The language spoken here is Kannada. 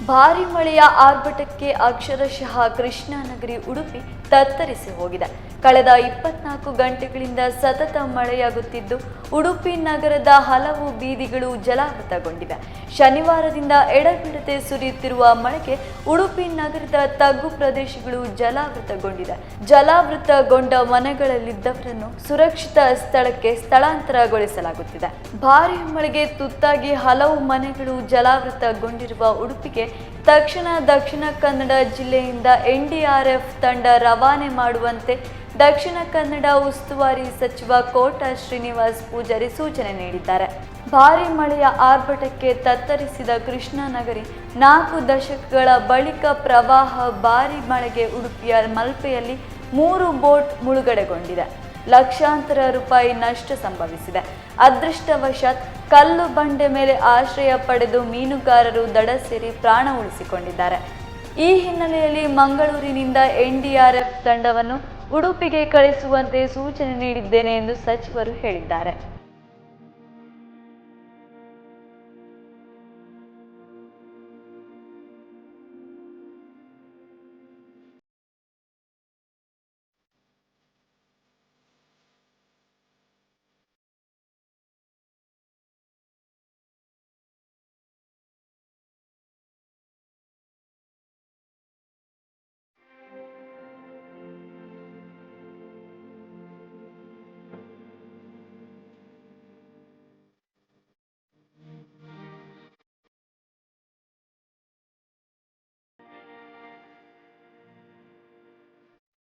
ಭಾರಿ ಮಳೆಯ ಆರ್ಭಟಕ್ಕೆ ಅಕ್ಷರಶಃ ಕೃಷ್ಣಾನಗರಿ ಉಡುಪಿ ತತ್ತರಿಸಿ ಹೋಗಿದೆ. ಕಳೆದ 24 ಗಂಟೆಗಳಿಂದ ಸತತ ಮಳೆಯಾಗುತ್ತಿದ್ದು ಉಡುಪಿ ನಗರದ ಹಲವು ಬೀದಿಗಳು ಜಲಾವೃತಗೊಂಡಿವೆ. ಶನಿವಾರದಿಂದ ಎಡಬಿಡದೆ ಸುರಿಯುತ್ತಿರುವ ಮಳೆಗೆ ಉಡುಪಿ ನಗರದ ತಗ್ಗು ಪ್ರದೇಶಗಳು ಜಲಾವೃತಗೊಂಡಿದೆ. ಜಲಾವೃತಗೊಂಡ ಮನೆಗಳಲ್ಲಿದ್ದವರನ್ನು ಸುರಕ್ಷಿತ ಸ್ಥಳಕ್ಕೆ ಸ್ಥಳಾಂತರಗೊಳಿಸಲಾಗುತ್ತಿದೆ. ಭಾರಿ ಮಳೆಗೆ ತುತ್ತಾಗಿ ಹಲವು ಮನೆಗಳು ಜಲಾವೃತಗೊಂಡಿರುವ ಉಡುಪಿಗೆ ತಕ್ಷಣ ದಕ್ಷಿಣ ಕನ್ನಡ ಜಿಲ್ಲೆಯಿಂದ ಎನ್ಡಿಆರ್ಎಫ್ ತಂಡ ರವಾನೆ ಮಾಡುವಂತೆ ದಕ್ಷಿಣ ಕನ್ನಡ ಉಸ್ತುವಾರಿ ಸಚಿವ ಕೋಟ ಶ್ರೀನಿವಾಸ್ ಪೂಜಾರಿ ಸೂಚನೆ ನೀಡಿದ್ದಾರೆ. ಭಾರಿ ಮಳೆಯ ಆರ್ಭಟಕ್ಕೆ ತತ್ತರಿಸಿದ ಕೃಷ್ಣಾನಗರಿ 4 ದಶಕಗಳ ಬಳಿಕ ಪ್ರವಾಹ. ಭಾರಿ ಮಳೆಗೆ ಉಡುಪಿಯ ಮಲ್ಪೆಯಲ್ಲಿ 3 ಬೋಟ್ ಮುಳುಗಡೆಗೊಂಡಿದೆ. ಲಕ್ಷಾಂತರ ರೂಪಾಯಿ ನಷ್ಟ ಸಂಭವಿಸಿದೆ. ಅದೃಷ್ಟವಶಾತ್ ಕಲ್ಲು ಬಂಡೆ ಮೇಲೆ ಆಶ್ರಯ ಪಡೆದು ಮೀನುಗಾರರು ದಡ ಸೇರಿ ಪ್ರಾಣ ಉಳಿಸಿಕೊಂಡಿದ್ದಾರೆ. ಈ ಹಿನ್ನೆಲೆಯಲ್ಲಿ ಮಂಗಳೂರಿನಿಂದ ಎನ್ಡಿಆರ್ಎಫ್ ತಂಡವನ್ನು ಉಡುಪಿಗೆ ಕಳಿಸುವಂತೆ ಸೂಚನೆ ನೀಡಿದ್ದೇನೆ ಎಂದು ಸಚಿವರು ಹೇಳಿದ್ದಾರೆ.